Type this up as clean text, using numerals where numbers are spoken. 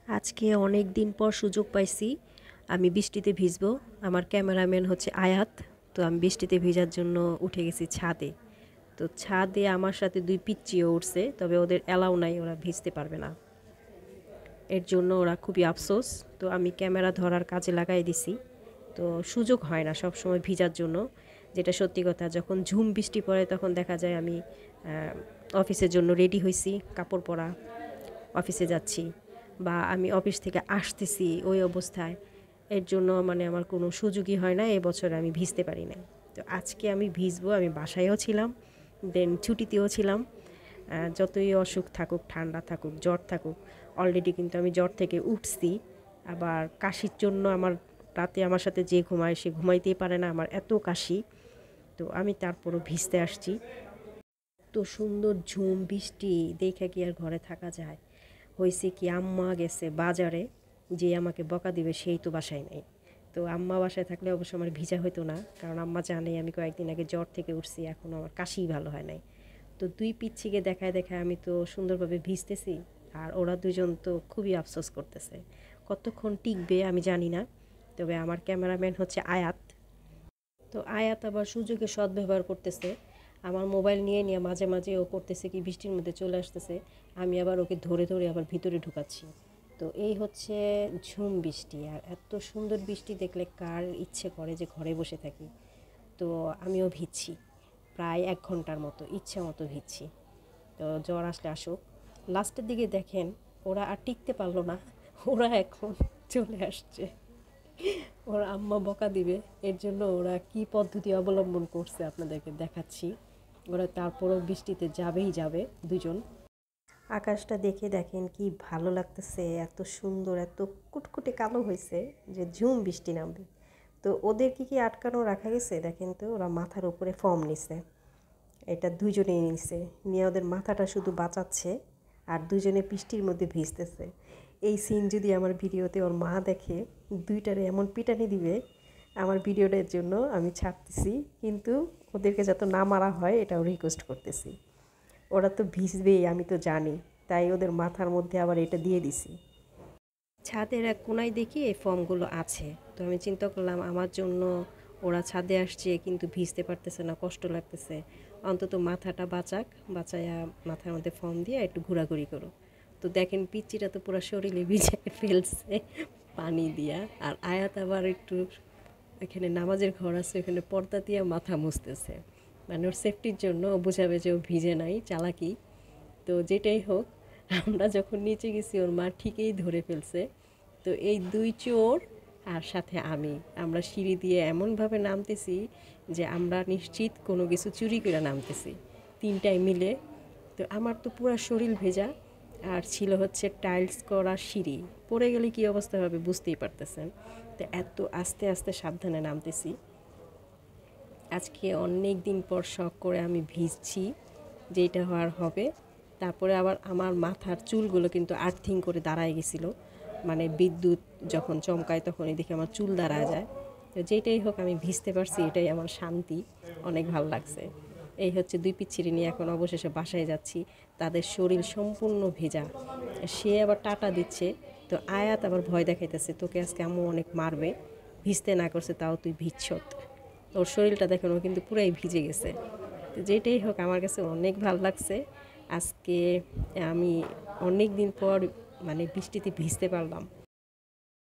আজকে অনেক দিন পর সুযোগ পাইছি আমি বৃষ্টিতে ভিজবো। আমার ক্যামেরাম্যান হচ্ছে আয়াত। তো আমি বৃষ্টিতে ভিজার জন্য উঠে গেছি ছাদে। তো ছাদে আমার সাথে 2 পিচ্চিও উঠছে, তবে ওদের অ্যালাউ নাই, ওরা ভিজতে পারবে না। এর জন্য ওরা খুবই আফসোস। তো আমি ক্যামেরা ধরার কাজে লাগাই দিছি। তো সুযোগ হয় না সব সময় ভিজার জন্য, যেটা সত্যি কথা। যখন ঝুম বৃষ্টি পড়ে তখন দেখা যায় আমি অফিসের জন্য রেডি হইছি, কাপড় পরা, অফিসে যাচ্ছি, বা আমি অফিস থেকে আসতেছি ওই অবস্থায়। এর জন্য মানে আমার কোনো সুযোগই হয় না, এবছর আমি ভিজতে পারি না। তো আজকে আমি ভিজবো। আমি বাসায়ও ছিলাম, দেন ছুটিতেও ছিলাম। যতই অসুখ থাকুক, ঠান্ডা থাকুক, জ্বর থাকুক, অলরেডি কিন্তু আমি জ্বর থেকে উঠছি। আবার কাশির জন্য আমার রাতে আমার সাথে যে ঘুমায় সে ঘুমাইতেই পারে না, আমার এত কাশি। তো আমি তারপরও ভিজতে আসছি। তো সুন্দর ঝুম বৃষ্টি দেখে কি আর ঘরে থাকা যায়? হয়েছে কি, আম্মা গেছে বাজারে, যে আমাকে বকা দিবে সেই তো বাসায় নেই। তো আম্মা বাসায় থাকলে অবশ্য আমার ভিজা হতো না, কারণ আম্মা জানে আমি কয়েকদিন আগে জ্বর থেকে উঠছি, এখনও আমার কাশিই ভালো হয় নাই। তো 2 পিচ্ছিকে দেখায় দেখায় আমি তো সুন্দরভাবে ভিজতেছি, আর ওরা দুজন তো খুবই আফসোস করতেছে। কতক্ষণ টিকবে আমি জানি না। তবে আমার ক্যামেরাম্যান হচ্ছে আয়াত। তো আয়াত আবার সুযোগে সদ্ব্যবহার করতেছে। আমার মোবাইল নিয়ে নিয়ে মাঝে মাঝে ও করতেছে কি, বৃষ্টির মধ্যে চলে আসতেছে, আমি আবার ওকে ধরে ধরে আবার ভিতরে ঢুকাচ্ছি। তো এই হচ্ছে ঝুম বৃষ্টি। আর এত সুন্দর বৃষ্টি দেখলে কার ইচ্ছে করে যে ঘরে বসে থাকি। তো আমিও ভিজছি প্রায় 1 ঘন্টার মতো, ইচ্ছে মতো ভিজছি। তো জ্বর আসলে আসুক। লাস্টের দিকে দেখেন ওরা আর টিকতে পারলো না, ওরা এখন চলে আসছে। ওর আম্মা বকা দিবে, এর জন্য ওরা কি পদ্ধতি অবলম্বন করছে আপনাদেরকে দেখাচ্ছি। ওরা তারপরও বৃষ্টিতে যাবেই যাবে দুজন। আকাশটা দেখে দেখেন কি ভালো লাগতেছে, এত সুন্দর, এত কুটকুটে কালো হয়েছে যে ঝুম বৃষ্টি নামবে। তো ওদের কি আটকানো রাখা গেছে দেখেন তো, ওরা মাথার উপরে ফর্ম নিছে। এটা দুজনেই নিছে, নিয়ে ওদের মাথাটা শুধু বাঁচাচ্ছে, আর দুজনে বৃষ্টির মধ্যে ভিজতেছে। এই সিন যদি আমার ভিডিওতে ওর মা দেখে, দুইটারে এমন পিটানি দিবে। আমার ভিডিওটার জন্য আমি ছাড়তেছি, কিন্তু ওদেরকে যত না মারা হয় এটাও রিকোয়েস্ট করতেছি। ওরা তো ভিজবেই আমি তো জানি, তাই ওদের মাথার মধ্যে আবার এটা দিয়ে দিছি। ছাদের এক কোনায় দেখি এই ফর্মগুলো আছে। তো আমি চিন্তা করলাম আমার জন্য ওরা ছাদে আসছে কিন্তু ভিজতে পারতেছে না, কষ্ট লাগতেছে, অন্তত মাথাটা বাঁচাক, বাঁচায়া মাথার মধ্যে ফর্ম দিয়ে একটু ঘোরাঘুরি করো। তো দেখেন পিচ্চিটা তো পুরো শরীরে ভিজে ফেলছে পানি দিয়া। আর আয়াত আবার একটু, এখানে নামাজের ঘর আছে, ওখানে পর্দা দিয়ে মাথা মুছতেছে, মানে ওর সেফটির জন্য। ও বোঝাবে যে ও ভিজে নাই, চালাকি। তো যেটাই হোক, আমরা যখন নিচে গেছি ওর মা ঠিকই ধরে ফেলছে। তো এই 2 চোর আর সাথে আমরা সিঁড়ি দিয়ে এমনভাবে নামতেছি যে আমরা নিশ্চিত কোনো কিছু চুরি করে নামতেছি, তিনটায় মিলে। তো আমার তো পুরো শরীর ভেজা, আর ছিল হচ্ছে টাইলস করা সিঁড়ি, পড়ে গেলে কী অবস্থা হবে বুঝতেই পারতেছেন। তো এত আস্তে আস্তে সাবধানে নামতেছি। আজকে অনেক দিন পর শখ করে আমি ভিজছি, যেটা হওয়ার হবে। তারপরে আবার আমার মাথার চুলগুলো কিন্তু আর্থিং করে দাঁড়ায় গেছিলো, মানে বিদ্যুৎ যখন চমকায় তখন এদিকে আমার চুল দাঁড়ায় যায়। তো যেটাই হোক আমি ভিজতে পারছি, এটাই আমার শান্তি, অনেক ভালো লাগছে। এই হচ্ছে 2 পিচ্ছিরি নিয়ে এখন অবশেষে বাসায় যাচ্ছি। তাদের শরীর সম্পূর্ণ ভেজা, সে আবার টাটা দিচ্ছে। তো আয়াত আবার ভয় দেখাইতেছে, তোকে আজকে আম্মু অনেক মারবে, ভিজতে না করছে তাও তুই ভিজছত। ওর শরীরটা দেখেন, ও কিন্তু পুরাই ভিজে গেছে। তো যেটাই হোক আমার কাছে অনেক ভালো লাগছে আজকে। আমি অনেক দিন পর মানে বৃষ্টিতে ভিজতে পারলাম।